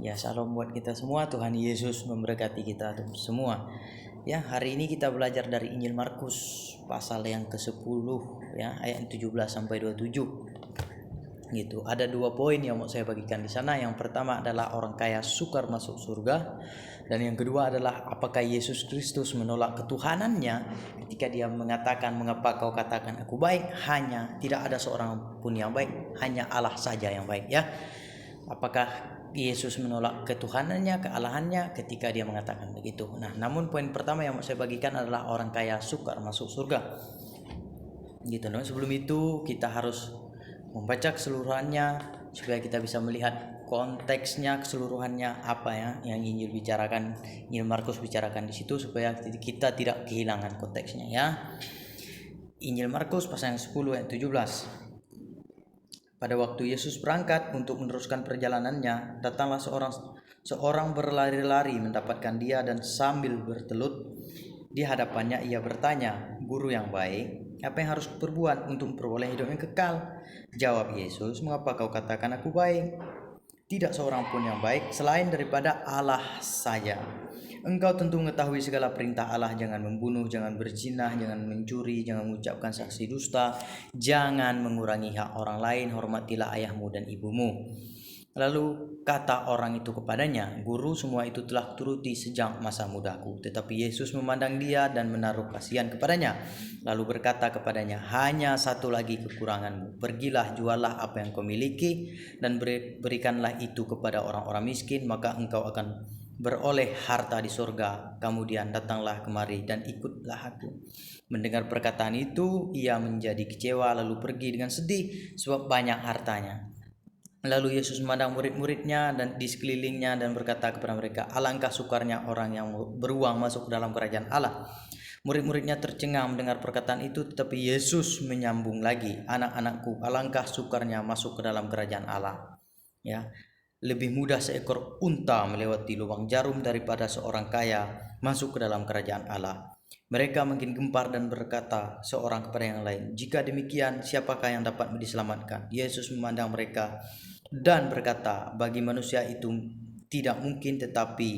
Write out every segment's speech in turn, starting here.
Ya, salam buat kita semua. Tuhan Yesus memberkati kita semua. Ya, hari ini kita belajar dari Injil Markus pasal yang ke-10 ya, ayat 17 sampai 27. Gitu. Ada 2 poin yang mau saya bagikan di sana. Yang pertama adalah orang kaya sukar masuk surga, dan yang kedua adalah apakah Yesus Kristus menolak ketuhanannya ketika dia mengatakan, mengapa kau katakan aku baik? Hanya tidak ada seorang pun yang baik, hanya Allah saja yang baik ya. Apakah Yesus menolak ketuhanannya, kealahannya ketika dia mengatakan begitu? Nah, namun poin pertama yang mau saya bagikan adalah orang kaya sukar masuk surga. Gitu. Nah, sebelum itu kita harus membaca keseluruhannya supaya kita bisa melihat konteksnya keseluruhannya apa ya yang Injil bicarakan, Injil Markus bicarakan di situ, supaya kita tidak kehilangan konteksnya ya. Injil Markus pasal yang 10 ayat 17. Pada waktu Yesus berangkat untuk meneruskan perjalanannya, datanglah seorang berlari-lari mendapatkan dia, dan sambil bertelut di hadapannya ia bertanya, "Guru yang baik, apa yang harus kuperbuat untuk memperoleh hidup yang kekal?" Jawab Yesus, "Mengapa kau katakan aku baik? Tidak seorang pun yang baik selain daripada Allah saja. Engkau tentu mengetahui segala perintah Allah, jangan membunuh, jangan berzina, jangan mencuri, jangan mengucapkan saksi dusta, jangan mengurangi hak orang lain, hormatilah ayahmu dan ibumu." Lalu kata orang itu kepadanya, "Guru, semua itu telah kuturuti sejak masa mudaku." Tetapi Yesus memandang dia dan menaruh kasihan kepadanya, lalu berkata kepadanya, "Hanya satu lagi kekuranganmu. Pergilah, jualah apa yang kau miliki dan berikanlah itu kepada orang-orang miskin, maka engkau akan beroleh harta di surga. Kemudian datanglah kemari dan ikutlah aku." Mendengar perkataan itu, ia menjadi kecewa lalu pergi dengan sedih sebab banyak hartanya. Lalu Yesus memandang murid-muridnya dan di sekelilingnya dan berkata kepada mereka, "Alangkah sukarnya orang yang beruang masuk ke dalam kerajaan Allah." Murid-muridnya tercengang mendengar perkataan itu, tetapi Yesus menyambung lagi, "Anak-anakku, alangkah sukarnya masuk ke dalam kerajaan Allah. Ya, lebih mudah seekor unta melewati lubang jarum daripada seorang kaya masuk ke dalam kerajaan Allah." Mereka makin gempar dan berkata seorang kepada yang lain, "Jika demikian, siapakah yang dapat diselamatkan?" Yesus memandang mereka dan berkata, "Bagi manusia itu tidak mungkin, tetapi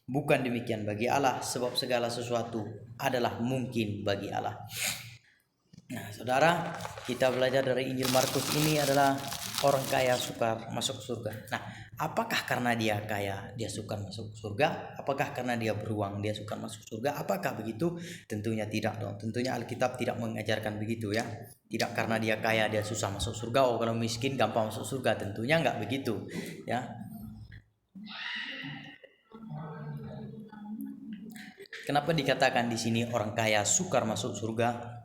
bukan demikian bagi Allah, sebab segala sesuatu adalah mungkin bagi Allah." Nah, saudara, kita belajar dari Injil Markus ini adalah orang kaya sukar masuk surga. Nah, apakah karena dia kaya dia sukar masuk surga? Apakah karena dia beruang dia sukar masuk surga? Apakah begitu? Tentunya tidak dong. Tentunya Alkitab tidak mengajarkan begitu ya. Tidak karena dia kaya dia susah masuk surga. Oh, kalau miskin gampang masuk surga. Tentunya enggak begitu ya. Kenapa dikatakan di sini orang kaya sukar masuk surga?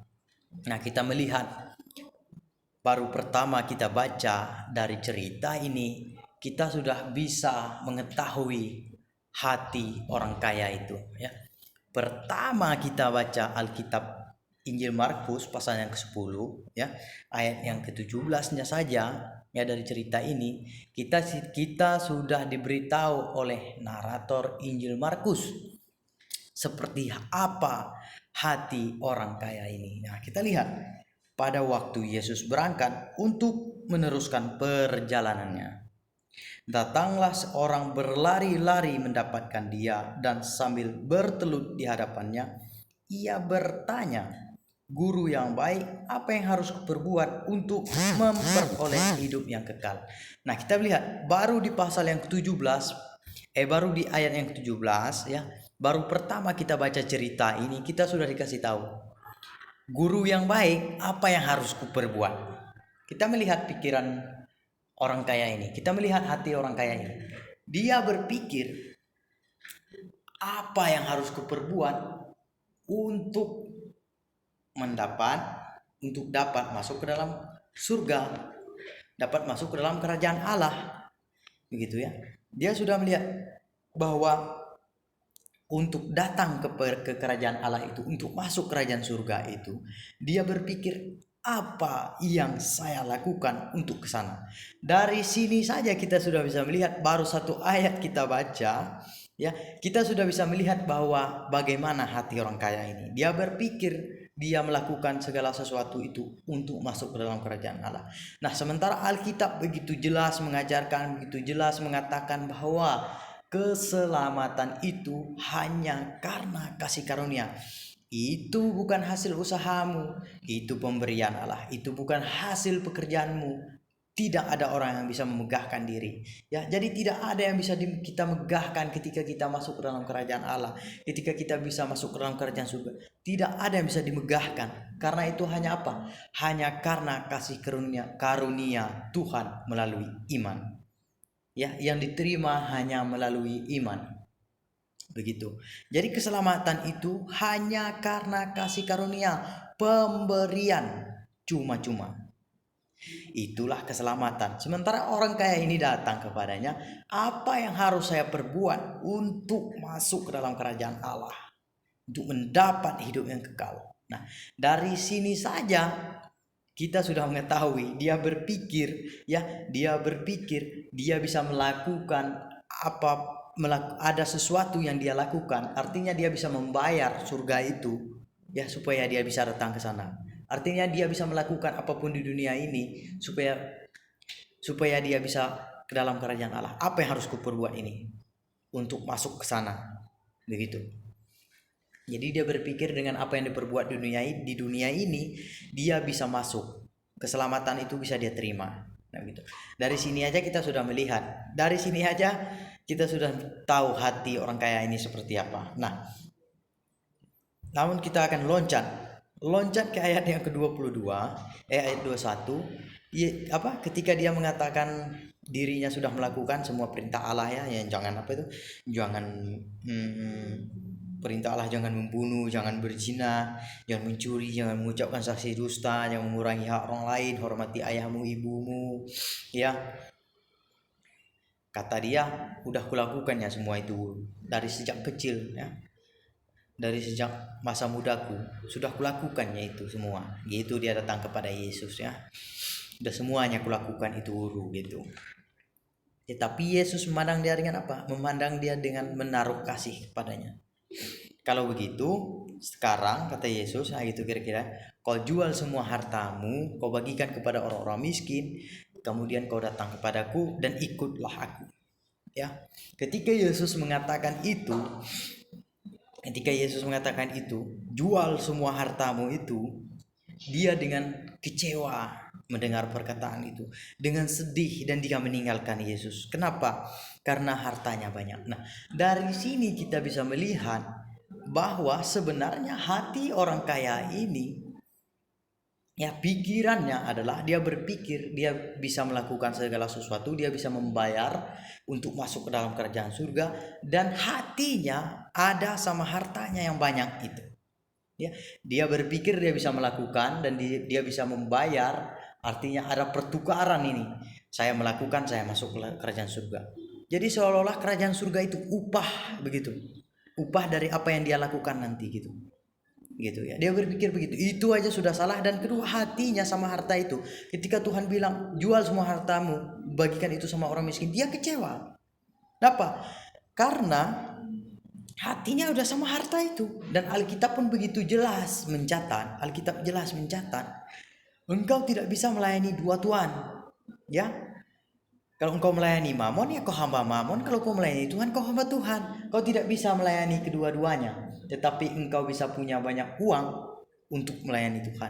Nah, kita melihat baru pertama kita baca dari cerita ini, kita sudah bisa mengetahui hati orang kaya itu ya. Pertama kita baca Alkitab Injil Markus pasal yang ke-10 ya, ayat yang ke-17-nya saja ya, dari cerita ini kita sudah diberitahu oleh narator Injil Markus seperti apa hati orang kaya ini. Nah, kita lihat pada waktu Yesus berangkat untuk meneruskan perjalanannya, datanglah seorang berlari-lari mendapatkan dia, dan sambil bertelut di hadapannya, ia bertanya, "Guru yang baik, apa yang harus kuperbuat untuk memperoleh hidup yang kekal?" Nah, kita lihat baru di pasal yang ke-17, baru di ayat yang ke-17 ya, baru pertama kita baca cerita ini, kita sudah dikasih tahu, "Guru yang baik, apa yang harus kuperbuat?" Kita melihat pikiran orang kaya ini, kita melihat hati orang kaya ini. Dia berpikir, apa yang harus kuperbuat untuk dapat masuk ke dalam surga, dapat masuk ke dalam kerajaan Allah, begitu ya. Dia sudah melihat bahwa untuk datang ke kerajaan Allah itu, untuk masuk kerajaan surga itu, dia berpikir, apa yang saya lakukan untuk ke sana. Dari sini saja kita sudah bisa melihat, baru satu ayat kita baca ya, kita sudah bisa melihat bahwa bagaimana hati orang kaya ini. Dia berpikir dia melakukan segala sesuatu itu untuk masuk ke dalam kerajaan Allah. Nah, sementara Alkitab begitu jelas mengajarkan, begitu jelas mengatakan bahwa keselamatan itu hanya karena kasih karunia. Itu bukan hasil usahamu, itu pemberian Allah. Itu bukan hasil pekerjaanmu. Tidak ada orang yang bisa memegahkan diri. Ya, jadi tidak ada yang bisa kita megahkan ketika kita masuk ke dalam kerajaan Allah, ketika kita bisa masuk ke dalam kerajaan surga. Tidak ada yang bisa dimegahkan. Karena itu hanya apa? Hanya karena kasih karunia Tuhan melalui iman. Ya, yang diterima hanya melalui iman. Begitu. Jadi keselamatan itu hanya karena kasih karunia, pemberian cuma-cuma. Itulah keselamatan. Sementara orang kaya ini datang kepadanya, apa yang harus saya perbuat untuk masuk ke dalam kerajaan Allah, untuk mendapat hidup yang kekal? Nah, dari sini saja kita sudah mengetahui dia berpikir dia bisa melakukan ada sesuatu yang dia lakukan, artinya dia bisa membayar surga itu ya supaya dia bisa datang ke sana. Artinya dia bisa melakukan apapun di dunia ini supaya dia bisa ke dalam kerajaan Allah. Apa yang harus kuperbuat ini untuk masuk ke sana? Begitu. Jadi dia berpikir dengan apa yang diperbuat di dunia ini dia bisa masuk. Keselamatan itu bisa dia terima. Nah, gitu. Dari sini aja kita sudah melihat. Dari sini aja kita sudah tahu hati orang kaya ini seperti apa. Nah, namun kita akan loncat ke ayat yang ke-22, ayat 21. Ketika dia mengatakan dirinya sudah melakukan semua perintah Allah ya, yang jangan perintah Allah, jangan membunuh, jangan berzina, jangan mencuri, jangan mengucapkan saksi dusta, jangan mengurangi hak orang lain, hormati ayahmu ibumu, ya. Kata dia, udah kulakukannya semua itu dari sejak kecil ya. Dari sejak masa mudaku sudah kulakukannya itu semua. Gitu dia datang kepada Yesus ya. Sudah semuanya kulakukan itu guru gitu. Tetapi Yesus memandang dia dengan apa? Memandang dia dengan menaruh kasih kepadanya. Kalau begitu, sekarang kata Yesus, nah gitu kira-kira, kau jual semua hartamu, kau bagikan kepada orang-orang miskin, kemudian kau datang kepadaku dan ikutlah aku. Ya. Ketika Yesus mengatakan itu, jual semua hartamu itu, dia dengan kecewa mendengar perkataan itu, dengan sedih, dan dia meninggalkan Yesus. Kenapa? Karena hartanya banyak. Nah, dari sini kita bisa melihat bahwa sebenarnya hati orang kaya ini ya, pikirannya adalah dia berpikir dia bisa melakukan segala sesuatu, dia bisa membayar untuk masuk ke dalam kerajaan surga, dan hatinya ada sama hartanya yang banyak itu. Ya, dia berpikir dia bisa melakukan dan dia bisa membayar, artinya ada pertukaran ini. Saya melakukan, saya masuk ke kerajaan surga. Jadi seolah-olah kerajaan surga itu upah begitu. Upah dari apa yang dia lakukan nanti gitu. Gitu ya, dia berpikir begitu. Itu aja sudah salah. Dan kedua, hatinya sama harta itu, ketika Tuhan bilang jual semua hartamu, bagikan itu sama orang miskin, dia kecewa. Kenapa? Karena hatinya udah sama harta itu. Dan Alkitab pun begitu jelas mencatat, engkau tidak bisa melayani dua tuan. Ya, kalau engkau melayani Mamon, ya kau hamba Mamon. Kalau kau melayani Tuhan, kau hamba Tuhan. Kau tidak bisa melayani kedua-duanya. Tetapi engkau bisa punya banyak uang untuk melayani Tuhan.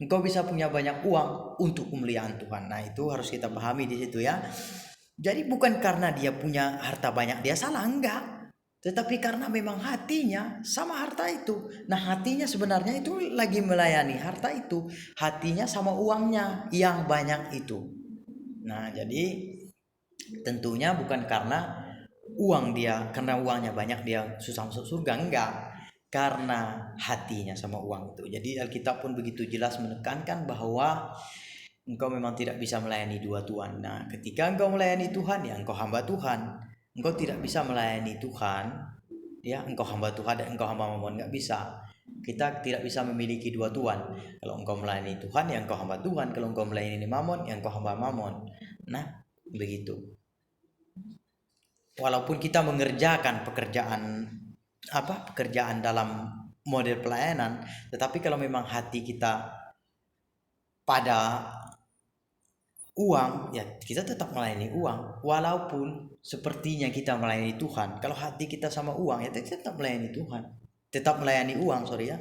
Engkau bisa punya banyak uang untuk kemuliaan Tuhan. Nah, itu harus kita pahami di situ ya. Jadi bukan karena dia punya harta banyak dia salah, enggak. Tetapi karena memang hatinya sama harta itu. Nah, hatinya sebenarnya itu lagi melayani harta itu. Hatinya sama uangnya yang banyak itu. Nah, jadi tentunya bukan karena karena uangnya banyak dia susah masuk surga, enggak. Karena hatinya sama uang itu. Jadi Alkitab pun begitu jelas menekankan bahwa engkau memang tidak bisa melayani dua tuan. Nah, ketika engkau melayani Tuhan, ya engkau hamba Tuhan. Engkau tidak bisa melayani Tuhan, ya engkau hamba Tuhan dan engkau hamba Mamon, enggak bisa. Kita tidak bisa memiliki dua tuan. Kalau engkau melayani Tuhan, ya engkau hamba Tuhan. Kalau engkau melayani Mamon, ya engkau hamba Mamon. Nah, begitu. Walaupun kita mengerjakan pekerjaan dalam model pelayanan. Tetapi kalau memang hati kita pada uang, ya kita tetap melayani uang. Walaupun sepertinya kita melayani Tuhan, kalau hati kita sama uang, ya kita tetap melayani Tuhan, tetap melayani uang, sorry ya.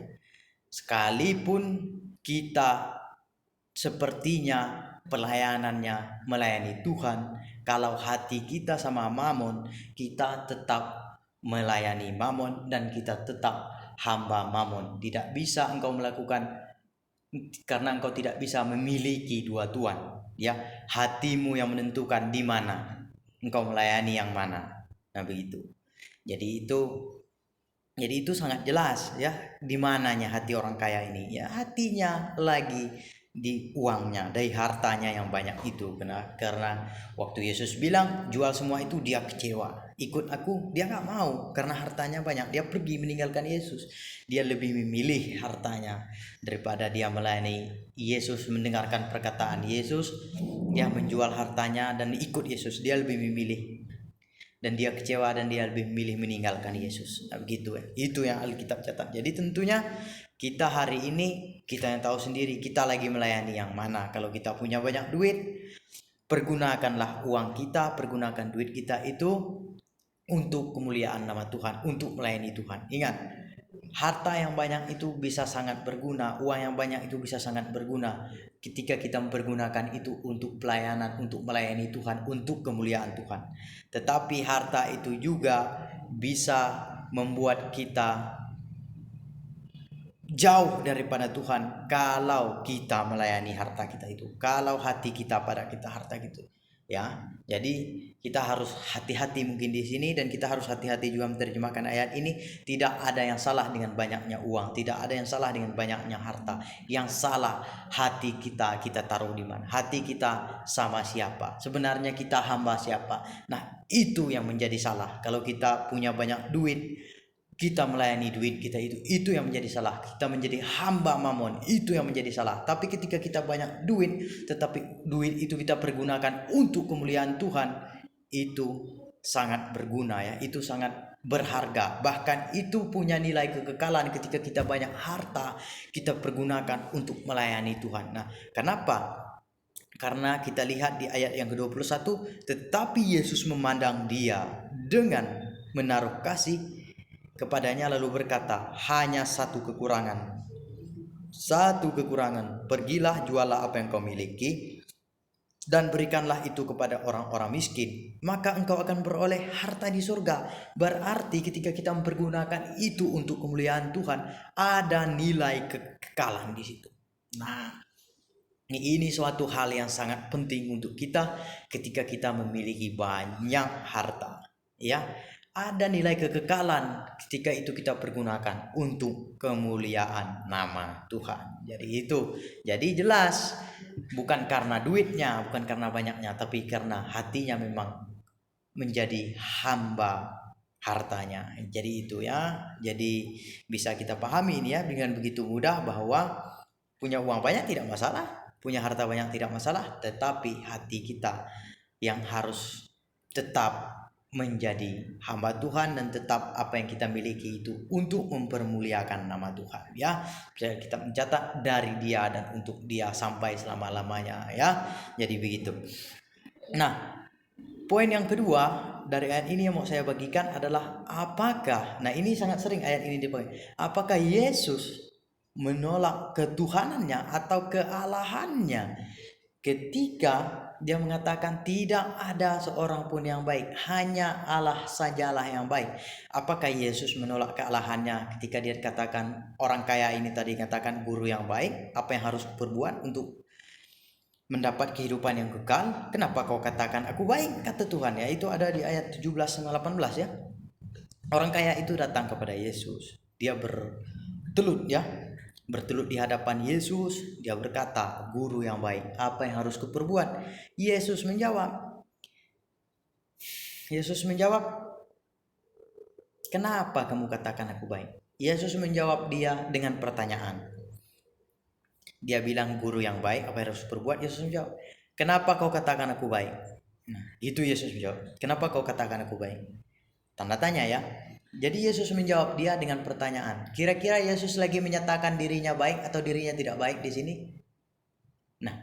Sekalipun kita sepertinya pelayanannya melayani Tuhan, kalau hati kita sama mamon, kita tetap melayani mamon dan kita tetap hamba mamon. Tidak bisa engkau melakukan, karena engkau tidak bisa memiliki dua tuan. Ya, hatimu yang menentukan di mana engkau melayani yang mana. Nah begitu. Jadi itu sangat jelas ya, di mananya hati orang kaya ini. Ya, hatinya lagi di uangnya, dari hartanya yang banyak itu. Karena waktu Yesus bilang jual semua itu, dia kecewa. Ikut aku, dia nggak mau karena hartanya banyak. Dia pergi meninggalkan Yesus. Dia lebih memilih hartanya daripada dia melayani Yesus, mendengarkan perkataan Yesus. Dia menjual hartanya dan ikut Yesus. Dia lebih memilih, dan dia kecewa dan dia lebih memilih meninggalkan Yesus. Nah, begitu ya. Itu yang Alkitab catat. Jadi tentunya kita hari ini, kita yang tahu sendiri kita lagi melayani yang mana. Kalau kita punya banyak duit, pergunakanlah uang kita, pergunakan duit kita itu untuk kemuliaan nama Tuhan, untuk melayani Tuhan. Ingat, harta yang banyak itu bisa sangat berguna, uang yang banyak itu bisa sangat berguna ketika kita mempergunakan itu untuk pelayanan, untuk melayani Tuhan, untuk kemuliaan Tuhan. Tetapi harta itu juga bisa membuat kita jauh daripada Tuhan kalau kita melayani harta kita itu, kalau hati kita pada kita harta gitu ya. Jadi kita harus hati-hati mungkin di sini, dan kita harus hati-hati juga menerjemahkan ayat ini. Tidak ada yang salah dengan banyaknya uang, tidak ada yang salah dengan banyaknya harta. Yang salah hati kita taruh di mana, hati kita sama siapa, sebenarnya kita hamba siapa. Nah itu yang menjadi salah. Kalau kita punya banyak duit, kita melayani duit kita itu yang menjadi salah. Kita menjadi hamba mamon, itu yang menjadi salah. Tapi ketika kita banyak duit, tetapi duit itu kita pergunakan untuk kemuliaan Tuhan, itu sangat berguna ya, itu sangat berharga. Bahkan itu punya nilai kekekalan. Ketika kita banyak harta, kita pergunakan untuk melayani Tuhan. Nah, kenapa? Karena kita lihat di ayat yang ke-21, tetapi Yesus memandang dia dengan menaruh kasih kepadanya, lalu berkata, hanya satu kekurangan. Pergilah, jualah apa yang kau miliki dan berikanlah itu kepada orang-orang miskin, maka engkau akan beroleh harta di surga. Berarti ketika kita mempergunakan itu untuk kemuliaan Tuhan, ada nilai kekekalan di situ. Nah, ini suatu hal yang sangat penting untuk kita ketika kita memiliki banyak harta, ya. Ada nilai kekekalan ketika itu kita pergunakan untuk kemuliaan nama Tuhan. Jadi jelas, bukan karena duitnya, bukan karena banyaknya, tapi karena hatinya memang menjadi hamba hartanya. Jadi itu ya. Jadi bisa kita pahami ini ya dengan begitu mudah, bahwa punya uang banyak tidak masalah, punya harta banyak tidak masalah, tetapi hati kita yang harus tetap menjadi hamba Tuhan, dan tetap apa yang kita miliki itu untuk mempermuliakan nama Tuhan ya. Kita mencatat dari dia dan untuk dia sampai selama-lamanya ya. Jadi begitu. Nah, poin yang kedua dari ayat ini yang mau saya bagikan adalah apakah, nah ini sangat sering ayat ini dipakai, apakah Yesus menolak ketuhanannya atau kealahannya ketika dia mengatakan tidak ada seorang pun yang baik, hanya Allah sajalah yang baik. Apakah Yesus menolak kealahannya ketika dia katakan, orang kaya ini tadi katakan, guru yang baik, apa yang harus berbuat untuk mendapat kehidupan yang kekal? Kenapa kau katakan aku baik, kata Tuhan ya. Itu ada di ayat 17 sama 18 ya. Orang kaya itu datang kepada Yesus, dia bertelut di hadapan Yesus. Dia berkata, guru yang baik, apa yang harus kuperbuat? Yesus menjawab, kenapa kamu katakan aku baik? Yesus menjawab dia dengan pertanyaan. Dia bilang guru yang baik, apa yang harus kuperbuat? Yesus menjawab, kenapa kau katakan aku baik? Nah, itu Yesus menjawab, kenapa kau katakan aku baik? Tanda tanya ya. Jadi Yesus menjawab dia dengan pertanyaan. Kira-kira Yesus lagi menyatakan dirinya baik atau dirinya tidak baik di sini? Nah,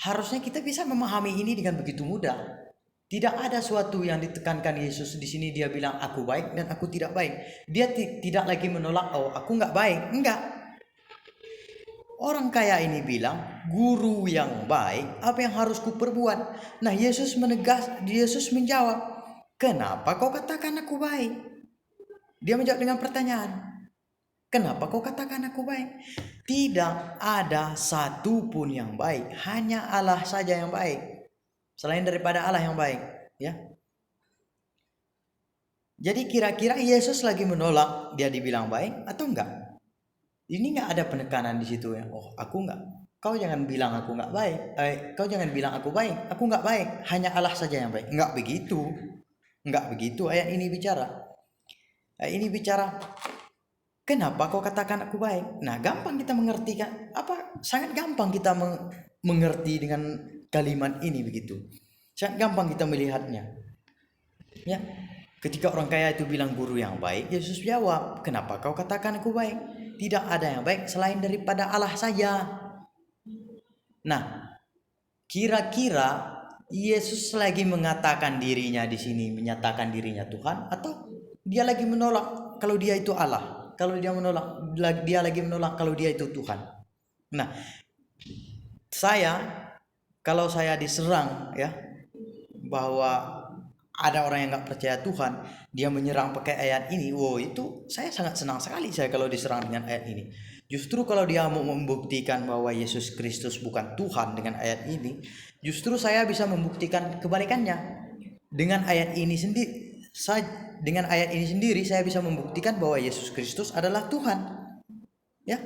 harusnya kita bisa memahami ini dengan begitu mudah. Tidak ada suatu yang ditekankan Yesus di sini. Dia bilang aku baik dan aku tidak baik. Dia tidak lagi menolak, oh aku nggak baik. Enggak. Orang kaya ini bilang, guru yang baik, apa yang harus kuperbuat? Nah, Yesus menjawab, kenapa kau katakan aku baik? Dia menjawab dengan pertanyaan, kenapa kau katakan aku baik? Tidak ada satupun yang baik, hanya Allah saja yang baik. Selain daripada Allah yang baik, ya. Jadi kira-kira Yesus lagi menolak dia dibilang baik atau enggak? Ini enggak ada penekanan di situ ya. Oh, aku enggak. Kau jangan bilang aku enggak baik. Kau jangan bilang aku baik. Aku enggak baik. Hanya Allah saja yang baik. Enggak begitu. Enggak begitu ayat ini bicara. Ayat ini bicara, kenapa kau katakan aku baik? Nah, gampang kita mengerti kan? Sangat gampang kita mengerti dengan kalimat ini begitu. Sangat gampang kita melihatnya. Ya. Ketika orang kaya itu bilang guru yang baik, Yesus jawab, kenapa kau katakan aku baik? Tidak ada yang baik selain daripada Allah saja. Nah, kira-kira Yesus lagi mengatakan dirinya di sini, menyatakan dirinya Tuhan, atau dia lagi menolak kalau dia itu Allah? Kalau dia lagi menolak kalau dia itu Tuhan. Nah, kalau saya diserang ya, bahwa ada orang yang nggak percaya Tuhan, dia menyerang pakai ayat ini, wow itu saya sangat senang sekali saya kalau diserang dengan ayat ini. Justru kalau dia mau membuktikan bahwa Yesus Kristus bukan Tuhan dengan ayat ini, justru saya bisa membuktikan kebalikannya. Dengan ayat ini sendiri saya bisa membuktikan bahwa Yesus Kristus adalah Tuhan. Ya.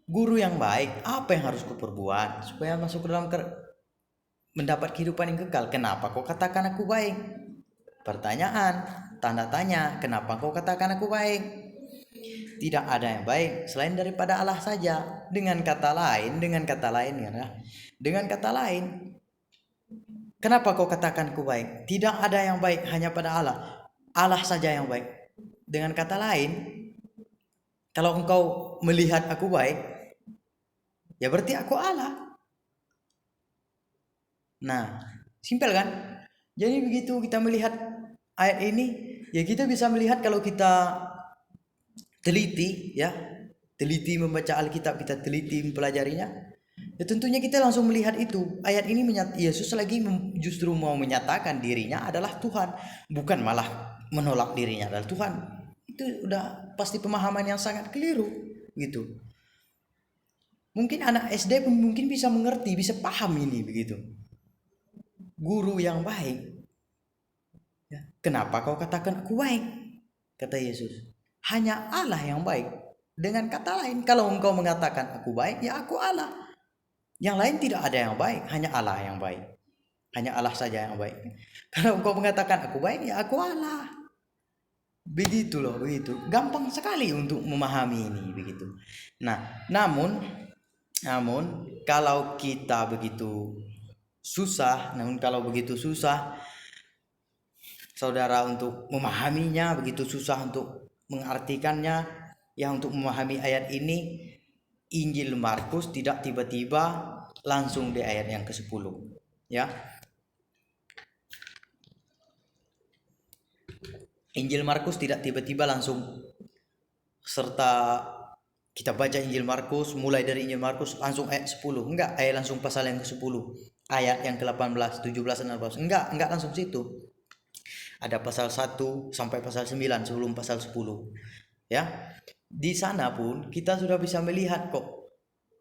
Guru yang baik, apa yang harus kuperbuat supaya masuk ke dalam mendapat kehidupan yang kekal? Kenapa kau katakan aku baik? Pertanyaan, tanda tanya, kenapa kau katakan aku baik? Tidak ada yang baik selain daripada Allah saja. Dengan kata lain, kenapa kau katakan aku baik? Tidak ada yang baik hanya pada Allah. Allah saja yang baik. Dengan kata lain, kalau engkau melihat aku baik, ya berarti aku Allah. Nah, simpel kan? Jadi begitu kita melihat ayat ini, ya kita bisa melihat kalau kita teliti membaca Alkitab, kita teliti mempelajarinya, ya tentunya kita langsung melihat itu. Ayat ini Yesus lagi justru mau menyatakan dirinya adalah Tuhan, bukan malah menolak dirinya adalah Tuhan. Itu udah pasti pemahaman yang sangat keliru gitu. Mungkin anak SD pun mungkin bisa mengerti, bisa paham ini begitu. Guru yang baik, ya, kenapa kau katakan aku baik? Kata Yesus, hanya Allah yang baik. Dengan kata lain, kalau engkau mengatakan aku baik, ya aku Allah. Yang lain tidak ada yang baik, hanya Allah yang baik. Hanya Allah saja yang baik. Kalau engkau mengatakan aku baik, ya aku Allah. Begitu loh, begitu. Gampang sekali untuk memahami ini begitu. Nah, namun kalau kita begitu susah, saudara untuk memahaminya, begitu susah untuk mengartikannya, ya untuk memahami ayat ini, Injil Markus tidak tiba-tiba langsung di ayat yang ke-10, ya. Injil Markus tidak tiba-tiba langsung serta kita baca Injil Markus, mulai dari Injil Markus langsung ayat 10. Enggak, ayat langsung pasal yang ke-10. Ayat yang ke-18, 17 dan 18. Enggak langsung situ. Ada pasal 1 sampai pasal 9 sebelum pasal 10. Ya. Di sana pun kita sudah bisa melihat kok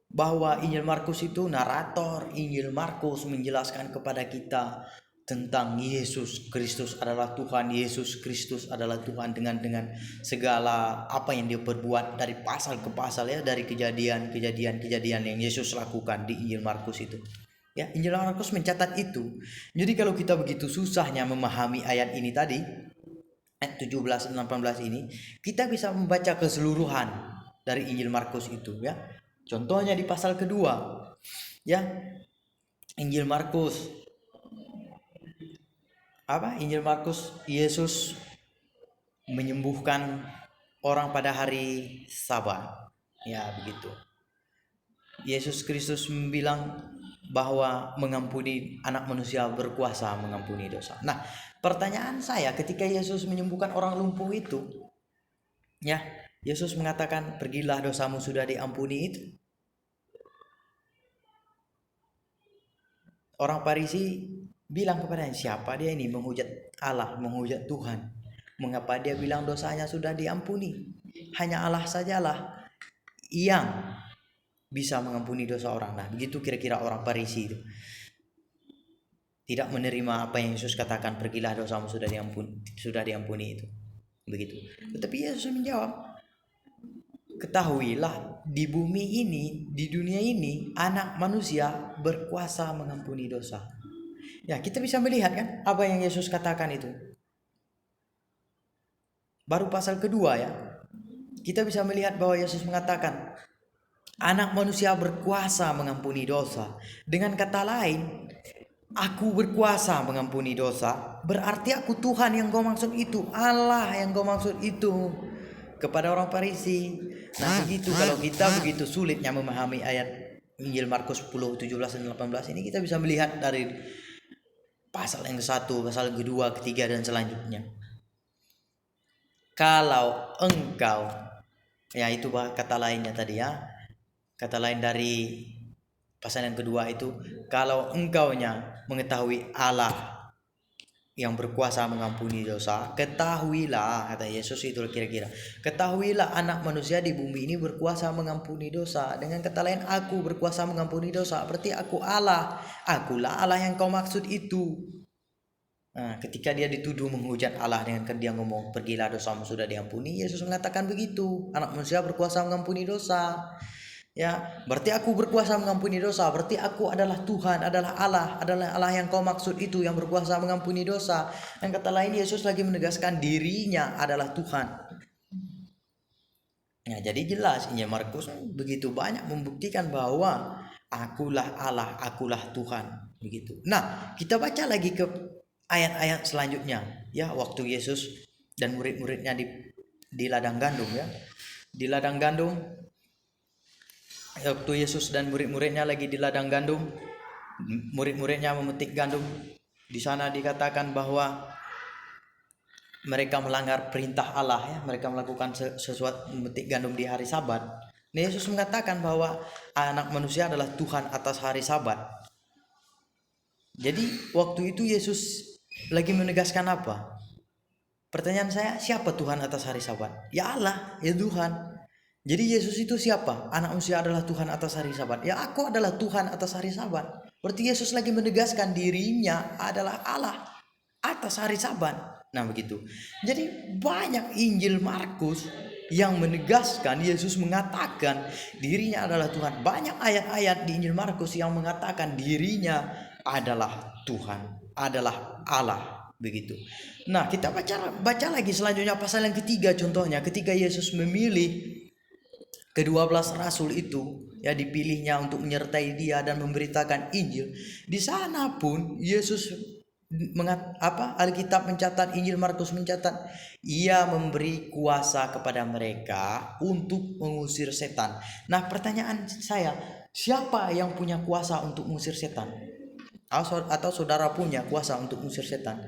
bahwa Injil Markus itu narator Injil Markus menjelaskan kepada kita tentang Yesus Kristus adalah Tuhan, Yesus Kristus adalah Tuhan dengan segala apa yang dia perbuat dari pasal ke pasal, ya, dari kejadian yang Yesus lakukan di Injil Markus itu. Ya, Injil Markus mencatat itu. Jadi kalau kita begitu susahnya memahami ayat ini tadi, ayat 17 dan 18 ini, kita bisa membaca keseluruhan dari Injil Markus itu, ya. Contohnya di pasal kedua, ya. Injil Markus Injil Markus, Yesus menyembuhkan orang pada hari Sabat. Ya, begitu. Yesus Kristus bilang bahwa mengampuni, anak manusia berkuasa mengampuni dosa. Nah, pertanyaan saya, ketika Yesus menyembuhkan orang lumpuh itu, ya, Yesus mengatakan, "Pergilah, dosamu sudah diampuni." Itu orang Farisi bilang kepadanya, "Siapa dia ini menghujat Allah, menghujat Tuhan? Mengapa dia bilang dosanya sudah diampuni? Hanya Allah sajalah yang bisa mengampuni dosa orang." Nah, begitu kira-kira orang Farisi itu. Tidak menerima apa yang Yesus katakan, "Pergilah, dosamu sudah diampuni itu." Begitu. Tetapi Yesus menjawab, "Ketahuilah, di bumi ini, di dunia ini, anak manusia berkuasa mengampuni dosa." Ya, kita bisa melihat kan apa yang Yesus katakan itu. Baru pasal kedua ya. Kita bisa melihat bahwa Yesus mengatakan anak manusia berkuasa mengampuni dosa. Dengan kata lain, aku berkuasa mengampuni dosa. Berarti aku Tuhan yang kau maksud itu, Allah yang kau maksud itu. Kepada orang Farisi. Nah, begitu kalau kita begitu sulitnya memahami ayat Injil Markus 10, 17 dan 18 ini, kita bisa melihat dari pasal yang ke-1, pasal kedua, ketiga dan selanjutnya. Kalau engkau, ya itu kata lainnya tadi ya. Kata lain dari pasal yang kedua itu, kalau engkaunya mengetahui Allah yang berkuasa mengampuni dosa, ketahuilah, kata Yesus itu kira-kira, ketahuilah anak manusia di bumi ini berkuasa mengampuni dosa. Dengan kata lain, aku berkuasa mengampuni dosa, berarti aku Allah, akulah Allah yang kau maksud itu. Nah, ketika dia dituduh menghujat Allah dengan dia ngomong, "Pergilah, dosamu sudah diampuni," Yesus mengatakan begitu, anak manusia berkuasa mengampuni dosa. Ya, berarti aku berkuasa mengampuni dosa, berarti aku adalah Tuhan, adalah Allah yang kau maksud itu, yang berkuasa mengampuni dosa. Dan kata lain, Yesus lagi menegaskan dirinya adalah Tuhan. Nah, jadi jelas Injil Markus begitu banyak membuktikan bahwa akulah Allah, akulah Tuhan, begitu. Nah, kita baca lagi ke ayat-ayat selanjutnya, ya, waktu Yesus dan murid-muridnya di ladang gandum, ya. Di ladang gandum, waktu Yesus dan murid-muridnya lagi di ladang gandum, murid-muridnya memetik gandum. Di sana dikatakan bahwa mereka melanggar perintah Allah, ya. Mereka melakukan sesuatu, memetik gandum di hari Sabat. Nah, Yesus mengatakan bahwa anak manusia adalah Tuhan atas hari Sabat. Jadi waktu itu Yesus lagi menegaskan apa? Pertanyaan saya, siapa Tuhan atas hari Sabat? Ya Allah, ya Tuhan. Jadi Yesus itu siapa? Anak manusia adalah Tuhan atas hari Sabat. Ya, aku adalah Tuhan atas hari Sabat. Berarti Yesus lagi menegaskan dirinya adalah Allah atas hari Sabat. Nah, begitu. Jadi banyak Injil Markus yang menegaskan Yesus mengatakan dirinya adalah Tuhan. Banyak ayat-ayat di Injil Markus yang mengatakan dirinya adalah Tuhan, adalah Allah, begitu. Nah, kita baca lagi selanjutnya pasal yang ketiga, contohnya ketika Yesus memilih ke-12 rasul itu, ya, dipilihnya untuk menyertai dia dan memberitakan Injil. Di sana pun Yesus Alkitab mencatat, Injil Markus mencatat, ia memberi kuasa kepada mereka untuk mengusir setan. Nah, pertanyaan saya, siapa yang punya kuasa untuk mengusir setan? Atau saudara punya kuasa untuk mengusir setan?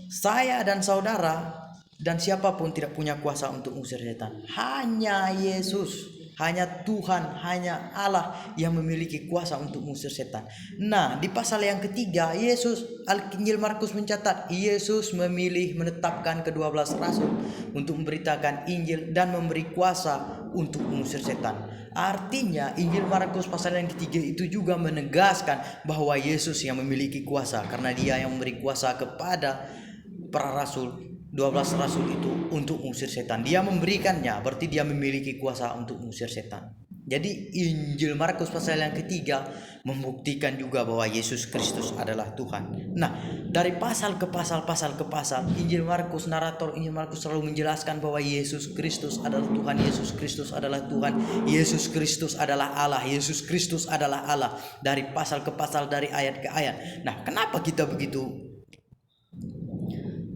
Saya dan saudara dan siapapun tidak punya kuasa untuk mengusir setan. Hanya Yesus, hanya Tuhan, hanya Allah yang memiliki kuasa untuk mengusir setan. Nah, di pasal yang ketiga, Injil Markus mencatat, Yesus memilih menetapkan ke-12 rasul untuk memberitakan Injil dan memberi kuasa untuk mengusir setan. Artinya Injil Markus pasal yang ketiga itu juga menegaskan bahwa Yesus yang memiliki kuasa, karena dia yang memberi kuasa kepada para rasul, 12 rasul itu, untuk mengusir setan. Dia memberikannya, berarti dia memiliki kuasa untuk mengusir setan. Jadi Injil Markus pasal yang ketiga membuktikan juga bahwa Yesus Kristus adalah Tuhan. Nah, dari pasal ke pasal, Injil Markus, narator Injil Markus selalu menjelaskan bahwa Yesus Kristus adalah Tuhan, Yesus Kristus adalah Tuhan, Yesus Kristus adalah Allah, Yesus Kristus adalah Allah. Dari pasal ke pasal, dari ayat ke ayat. Nah, kenapa kita begitu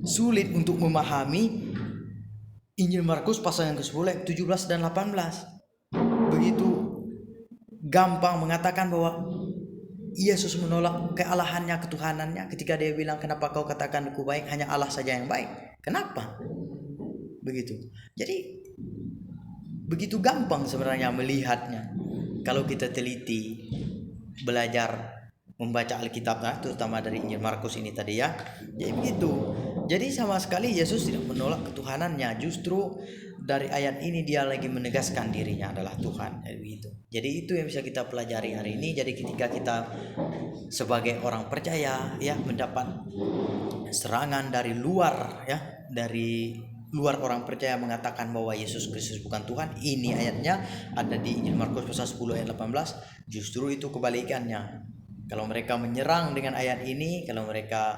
sulit untuk memahami Injil Markus pasal yang ke-10 ayat 17 dan 18. Begitu gampang mengatakan bahwa Yesus menolak kealahannya, ketuhanannya ketika dia bilang, kenapa kau katakan aku baik, hanya Allah saja yang baik. Kenapa? Begitu. Jadi begitu gampang sebenarnya melihatnya kalau kita teliti belajar membaca Alkitab, terutama dari Injil Markus ini tadi ya. Jadi begitu. Jadi sama sekali Yesus tidak menolak ketuhanannya, justru dari ayat ini dia lagi menegaskan dirinya adalah Tuhan. Jadi begitu. Jadi itu yang bisa kita pelajari hari ini. Jadi ketika kita sebagai orang percaya ya mendapat serangan dari luar ya, dari luar orang percaya mengatakan bahwa Yesus Kristus bukan Tuhan, ini ayatnya ada di Injil Markus pasal 10 ayat 18. Justru itu kebalikannya. Kalau mereka menyerang dengan ayat ini, kalau mereka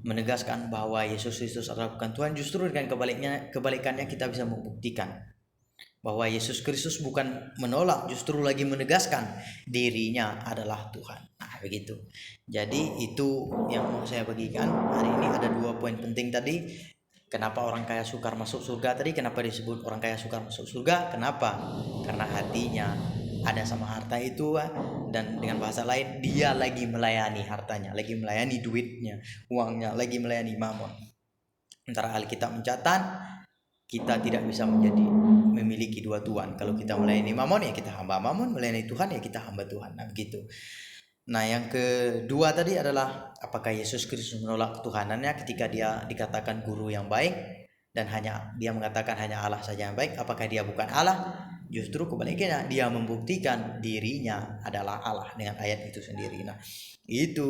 menegaskan bahwa Yesus Kristus adalah bukan Tuhan, justru dengan kebalikannya kita bisa membuktikan bahwa Yesus Kristus bukan menolak, justru lagi menegaskan dirinya adalah Tuhan. Nah begitu. Jadi itu yang mau saya bagikan hari ini. Ada 2 poin penting tadi. Kenapa orang kaya sukar masuk surga tadi? Kenapa disebut orang kaya sukar masuk surga? Kenapa? Karena hatinya ada sama harta itu, dan dengan bahasa lain dia lagi melayani hartanya, lagi melayani duitnya, uangnya, lagi melayani mamon. Antara Alkitab mencatat kita tidak bisa memiliki dua tuan. Kalau kita melayani mamon ya kita hamba mamon, melayani Tuhan ya kita hamba Tuhan. Nah begitu. Nah yang kedua tadi adalah apakah Yesus Kristus menolak ketuhanannya ketika dia dikatakan guru yang baik dan hanya dia mengatakan hanya Allah saja yang baik? Apakah dia bukan Allah? Justru kebalikannya, dia membuktikan dirinya adalah Allah dengan ayat itu sendiri. Nah itu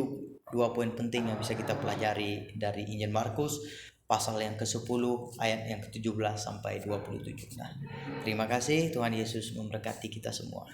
2 poin penting yang bisa kita pelajari dari Injil Markus pasal yang ke-10 ayat yang ke-17 sampai 27. Nah terima kasih, Tuhan Yesus memberkati kita semua.